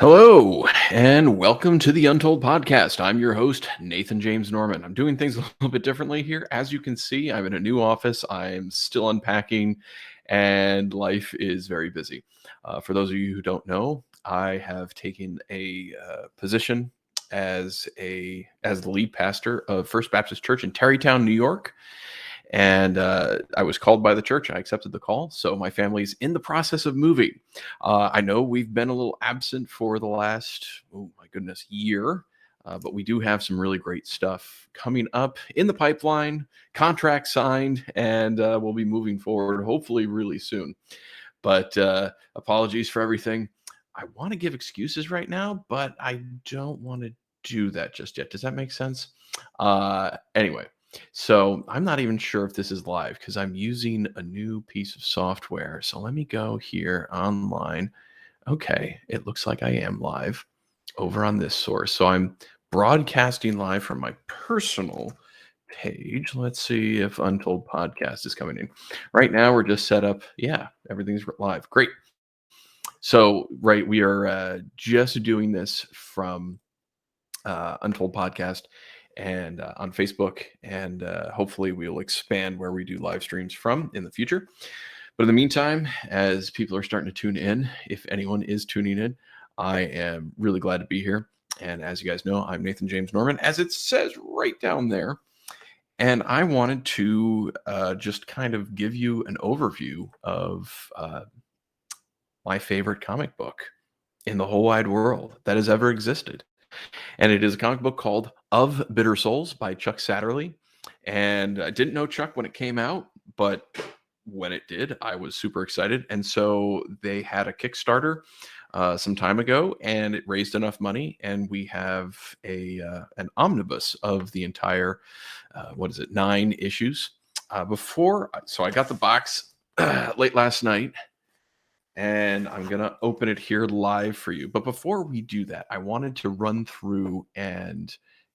Hello, and welcome to the Untold Podcast. I'm your host, Nathan James Norman. I'm doing things a little bit differently here. As you can see, I'm in a new office. I'm still unpacking, and life is very busy. For those of you who don't know, I have taken a position as the lead pastor of First Baptist Church in Tarrytown, New York. And I was called by the church. I accepted the call. So my family's in the process of moving. I know we've been a little absent for the last, oh my goodness, year. But we do have some really great stuff coming up in the pipeline, contract signed, and we'll be moving forward hopefully really soon. But apologies for everything. I want to give excuses right now, but I don't want to do that just yet. Does that make sense? Anyway. So I'm not even sure if this is live because I'm using a new piece of software. So let me go here online. Okay, it looks like I am live over on this source. So I'm broadcasting live from my personal page. Let's see if Untold Podcast is coming in. Right now, we're just set up. Yeah, everything's live. Great. So, right, we are just doing this from Untold Podcast and on Facebook, and hopefully we'll expand where we do live streams from in the future. But in the meantime, as people are starting to tune in, if anyone is tuning in, I am really glad to be here. And as you guys know, I'm Nathan James Norman, as it says right down there. And I wanted to just kind of give you an overview of my favorite comic book in the whole wide world that has ever existed. And it is a comic book called Of Bitter Souls by Chuck Satterley. And I didn't know Chuck when it came out, but when it did, I was super excited. And so they had a Kickstarter some time ago, and it raised enough money, and we have an omnibus of the entire 9 issues. So I got the box late last night, and I'm going to open it here live for you. But before we do that, I wanted to run through and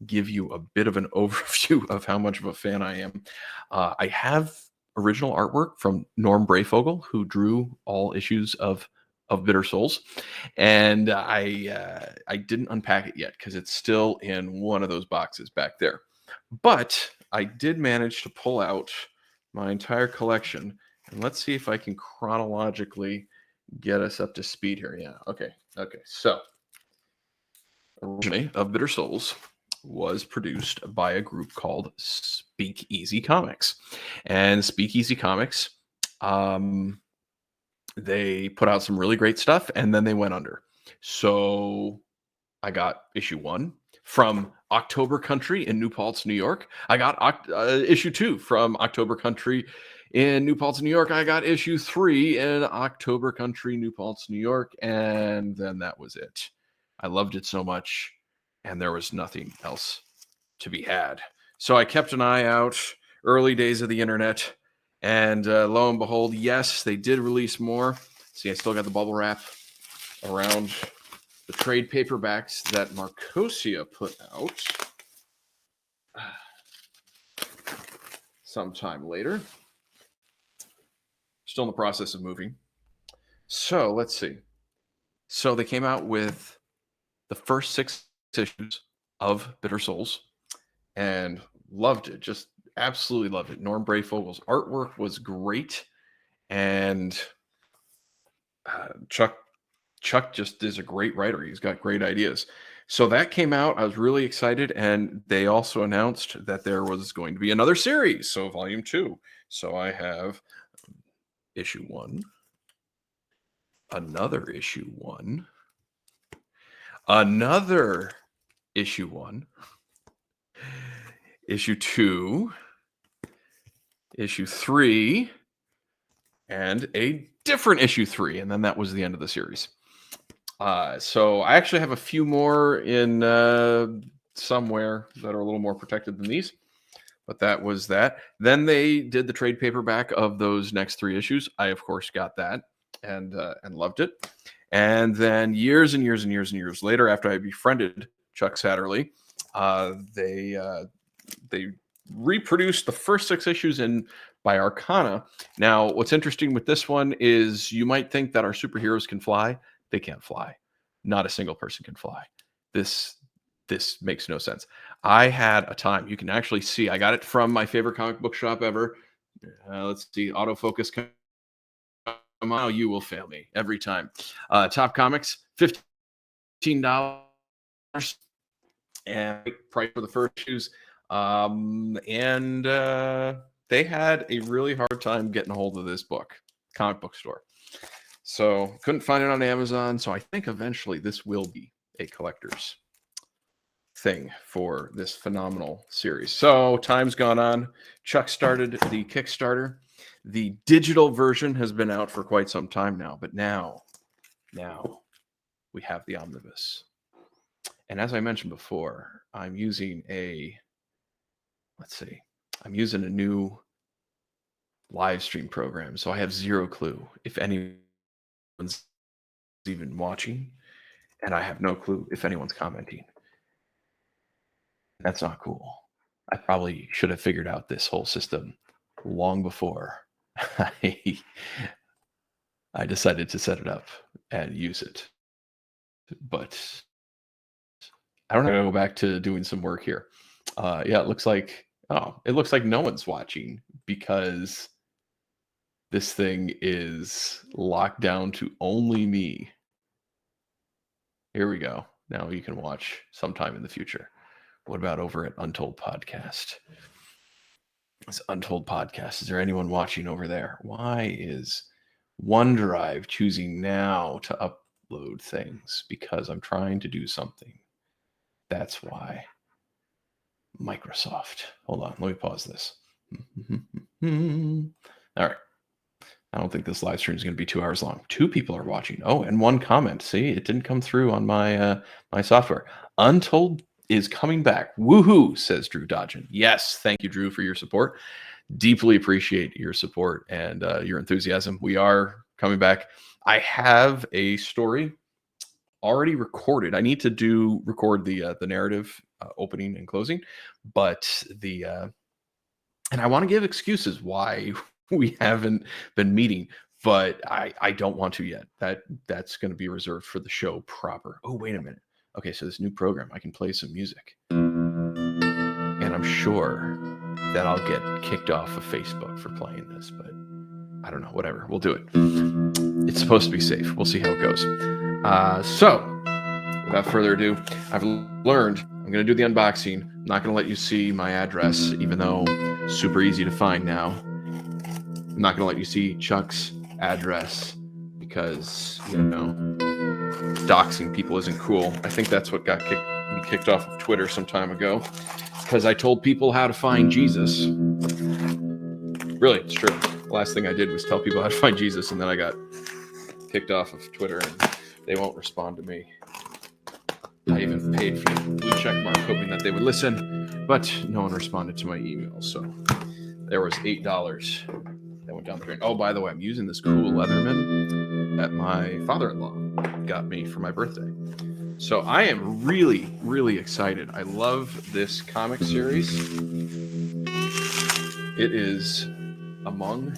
give you a bit of an overview of how much of a fan I am. I have original artwork from Norm Brayfogle, who drew all issues of Bitter Souls, and I didn't unpack it yet because it's still in one of those boxes back there. But I did manage to pull out my entire collection, and let's see if I can chronologically get us up to speed here. Yeah. Okay. So, originally, Of Bitter Souls was produced by a group called Speakeasy Comics, and Speakeasy Comics, they put out some really great stuff, and then they went under. So I got issue 1 from October Country in New Paltz, New York. I got issue 2 from October Country in New Paltz, New York. I got issue 3 in October Country, New Paltz, New York. And then that was it. I loved it so much, and there was nothing else to be had. So I kept an eye out, early days of the internet, and lo and behold, yes, they did release more. See, I still got the bubble wrap around the trade paperbacks that Marcosia put out sometime later. Still in the process of moving. So let's see. So they came out with the first 6 issues of Bitter Souls and loved it. Just absolutely loved it. Norm Brayfogle's artwork was great. And Chuck just is a great writer. He's got great ideas. So that came out. I was really excited. And they also announced that there was going to be another series. So volume 2. So I have issue 1, another issue 1, another issue 1, issue 2, issue 3, and a different issue 3. And then that was the end of the series. So I actually have a few more in somewhere that are a little more protected than these, but that was that. Then they did the trade paperback of those next 3 issues. I, of course, got that and loved it. And then years and years and years and years later, after I befriended Chuck Satterley, they reproduced the first 6 issues by Arcana. Now, what's interesting with this one is you might think that our superheroes can fly. They can't fly. not a single person can fly. This makes no sense. I had a time, you can actually see, I got it from my favorite comic book shop ever. Let's see, autofocus. Come on, you will fail me every time. Top Comics, $15, and price for the first shoes. And they had a really hard time getting a hold of this book, comic book store. So couldn't find it on Amazon. So I think eventually this will be a collector's thing for this phenomenal series. So time's gone on. Chuck started the Kickstarter. The digital version has been out for quite some time now, but now we have the omnibus. And as I mentioned before, I'm using a new live stream program. So I have zero clue if anyone's even watching, and I have no clue if anyone's commenting. That's not cool. I probably should have figured out this whole system long before I decided to set it up and use it. But I don't know. Go back to doing some work here. Yeah, it looks like no one's watching because this thing is locked down to only me. Here we go. Now you can watch sometime in the future. What about over at Untold Podcast? It's Untold Podcast. Is there anyone watching over there? Why is OneDrive choosing now to upload things? Because I'm trying to do something. That's why. Microsoft. Hold on. Let me pause this. All right. I don't think this live stream is going to be 2 hours long. 2 people are watching. Oh, and 1 comment. See, it didn't come through on my my software. Untold is coming back. Woohoo, says Drew Dodgen. Yes, thank you, Drew, for your support. Deeply appreciate your support and your enthusiasm. We are coming back. I have a story already recorded. I need to record the narrative, opening and closing, but and I want to give excuses why we haven't been meeting, but I don't want to yet. That's going to be reserved for the show proper. Oh, wait a minute. Okay, so this new program, I can play some music, and I'm sure that I'll get kicked off of Facebook for playing this, but I don't know. Whatever, we'll do it. It's supposed to be safe. We'll see how it goes. So, without further ado, I've learned I'm going to do the unboxing. I'm not going to let you see my address, even though it's super easy to find now. I'm not going to let you see Chuck's address because, doxing people isn't cool. I think that's what got me kicked off of Twitter some time ago because I told people how to find Jesus. Really, it's true. The last thing I did was tell people how to find Jesus, and then I got kicked off of Twitter, and they won't respond to me. I even paid for the blue check mark, hoping that they would listen, but no one responded to my email. So there was $8 that went down the drain. Oh, by the way, I'm using this cool Leatherman that my father-in-law got me for my birthday. So I am really, really excited. I love this comic series. It is among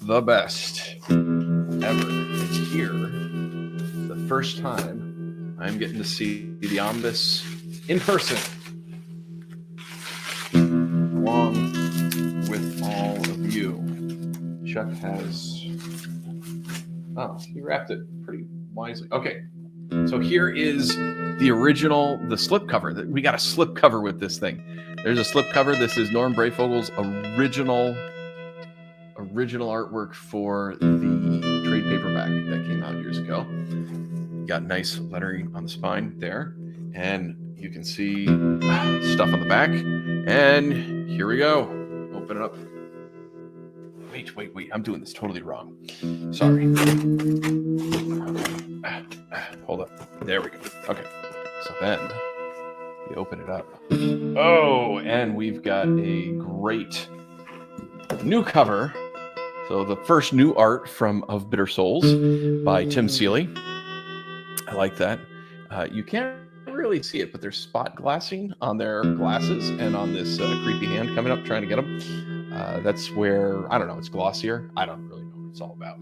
the best ever. It's here. The first time I'm getting to see the omnibus in person, along with all of you. Chuck has... Oh, he wrapped it pretty wisely. Okay, so here is the original, the slipcover. We got a slipcover with this thing. There's a slipcover. This is Norm Breyfogel's original artwork for the trade paperback that came out years ago. Got nice lettering on the spine there, and you can see stuff on the back. And here we go. Open it up. Wait. I'm doing this totally wrong. Sorry. Hold up. There we go. Okay. So then we open it up. Oh, and we've got a great new cover. So the first new art from Of Bitter Souls by Tim Seeley. I like that. You can't really see it, but there's spot glassing on their glasses and on this creepy hand coming up trying to get them. That's where, I don't know, it's glossier. I don't really know what it's all about.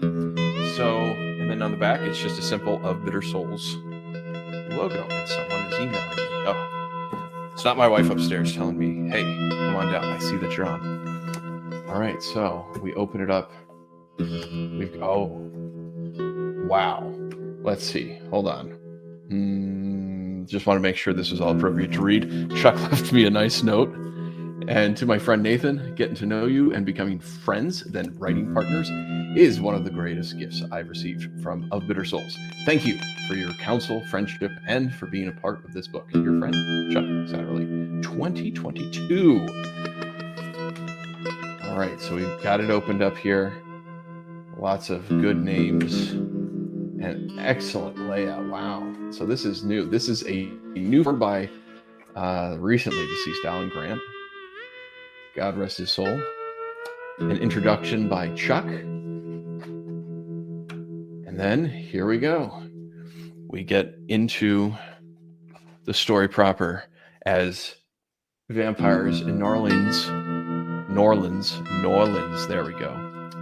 So, and then and on the back, it's just a simple Of Bitter Souls logo, and someone is emailing me. Oh, it's not my wife upstairs telling me, hey, come on down. I see that you're on. All right, so we open it up. Wow. Let's see. Hold on. Just want to make sure this is all appropriate to read. Chuck left me a nice note. And to my friend Nathan, getting to know you and becoming friends, then writing partners, is one of the greatest gifts I've received from Of Bitter Souls. Thank you for your counsel, friendship, and for being a part of this book. Your friend, Chuck Satterley, 2022. All right, so we've got it opened up here. Lots of good names and excellent layout. Wow. So this is new. This is a new one by recently deceased Alan Grant. God rest his soul. An introduction by Chuck. And then here we go. We get into the story proper as vampires in New Orleans, there we go.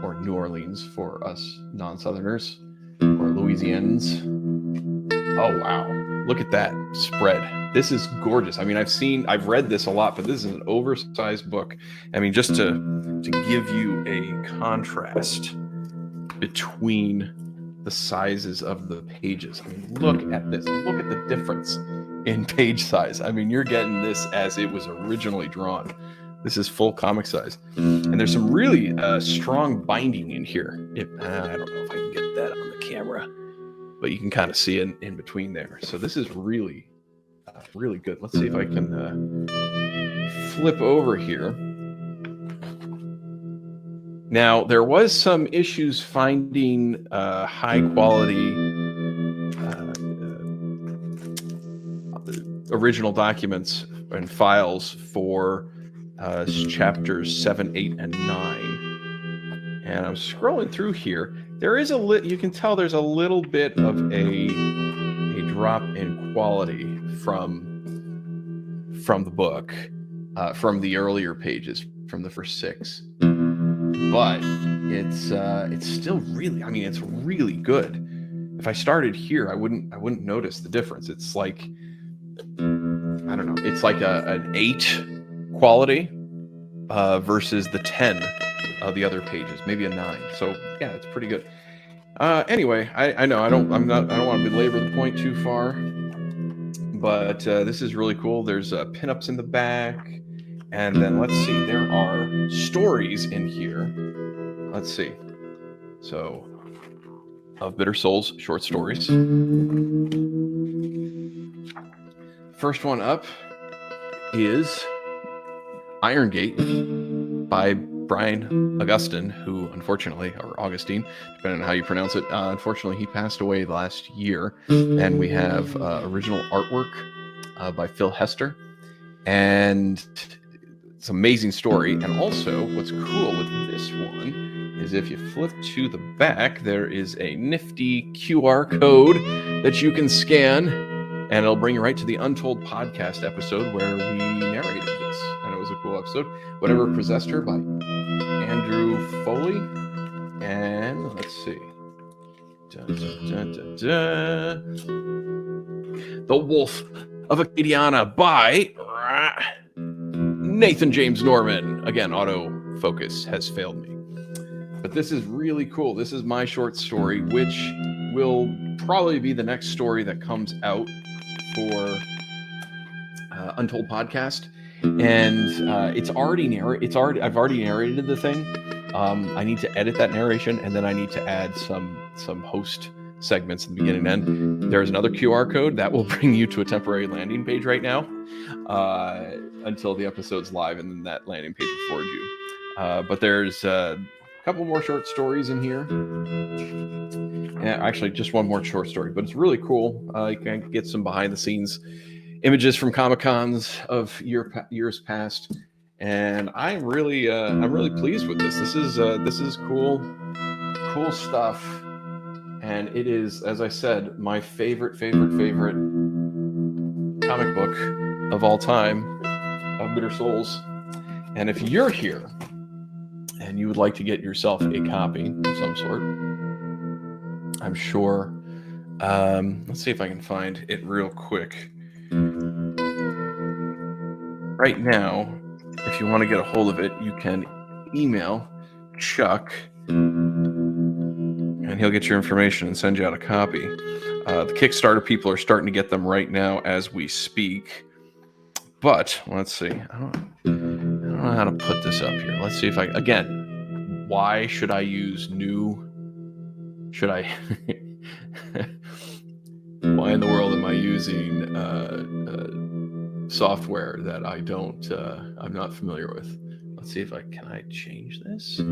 Or New Orleans for us non-Southerners or Louisianans. Oh, wow. Look at that spread. This is gorgeous. I mean, I've read this a lot, but this is an oversized book. I mean, just to give you a contrast between the sizes of the pages. I mean, look at this. Look at the difference in page size. I mean, you're getting this as it was originally drawn. This is full comic size. And there's some really strong binding in here. I don't know if I can get that on the camera, but you can kind of see it in between there. So this is really good. Let's see if I can flip over here. Now, there was some issues finding high quality original documents and files for chapters 7, 8, and 9. And I'm scrolling through here. There is you can tell there's a little bit of a drop in quality from the book, from the earlier pages, from the first 6. But it's still really, I mean, it's really good. If I started here, I wouldn't notice the difference. It's like, I don't know, it's like an 8 quality versus the 10 of the other pages, maybe a 9. So yeah, it's pretty good. Anyway, I know I don't want to belabor the point too far, but this is really cool. There's pinups in the back, and then let's see, there are stories in here. Let's see. So, Of Bitter Souls short stories. First one up is Iron Gate by Brian Augustine, who unfortunately, or Augustine, depending on how you pronounce it, unfortunately he passed away last year. And we have original artwork by Phil Hester, and it's an amazing story. And also, what's cool with this one is if you flip to the back, there is a nifty QR code that you can scan, and it'll bring you right to the Untold Podcast episode where we narrated this. And it was a cool episode. Whatever Possessed Her by Andrew Foley. And let's see. The Wolf of Acadiana by Nathan James Norman. Again, autofocus has failed me. But this is really cool. This is my short story, which will probably be the next story that comes out for Untold Podcast. And I've already narrated the thing. I need to edit that narration, and then I need to add some host segments in the beginning and end. There's another QR code that will bring you to a temporary landing page right now until the episode's live, and then that landing page will forward you. But there's a couple more short stories in here. And actually, just one more short story, but it's really cool. You can get some behind-the-scenes images from Comic-Cons of years past, and I'm really pleased with this. This is cool stuff, and it is, as I said, my favorite comic book of all time, Of Bitter Souls. And if you're here and you would like to get yourself a copy of some sort, I'm sure. Let's see if I can find it real quick. Right now, if you want to get a hold of it, you can email Chuck, and he'll get your information and send you out a copy. The Kickstarter people are starting to get them right now as we speak. But let's see. I don't know how to put this up here. Let's see if again, why should I use new? Should I? Why in the world am I using software that I'm not familiar with? Let's see if can I change this? How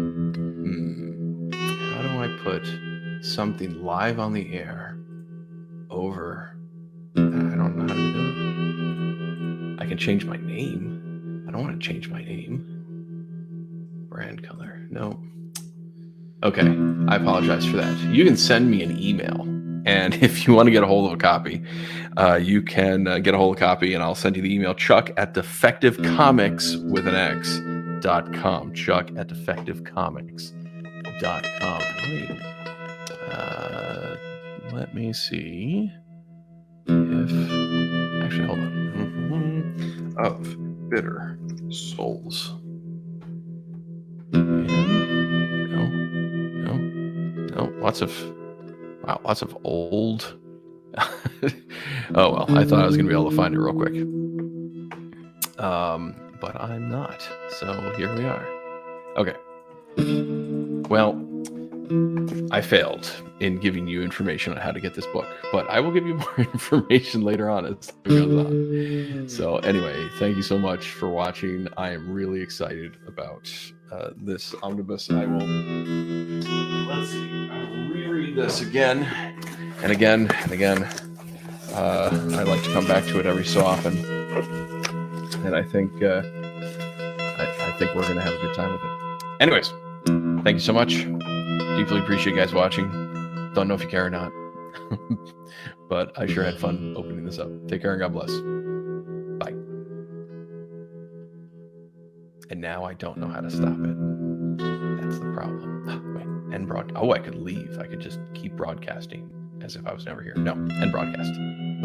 do I put something live on the air over? I don't know how to do it. I can change my name. I don't want to change my name. Brand color. No. Okay. I apologize for that. You can send me an email. And if you want to get a hold of a copy, you can get a hold of a copy, and I'll send you the email, chuck@defectivecomics.com. Chuck@defectivecomics.com. Let me see if... Actually, hold on. Of Bitter Souls. No. Lots of old. Oh, well, I thought I was going to be able to find it real quick. But I'm not. So here we are. Okay. Well, I failed in giving you information on how to get this book, but I will give you more information later on as it goes on. So anyway, thank you so much for watching. I am really excited about this omnibus. I will reread this again and again and again. I like to come back to it every so often, and I think we're going to have a good time with it. Anyways, thank you so much. Deeply appreciate you guys watching. Don't know if you care or not, but I sure had fun opening this up. Take care and God bless. Bye. And now I don't know how to stop it. That's the problem. Wait, end broadcast. Oh, I could leave. I could just keep broadcasting as if I was never here. No, end broadcast. Bye.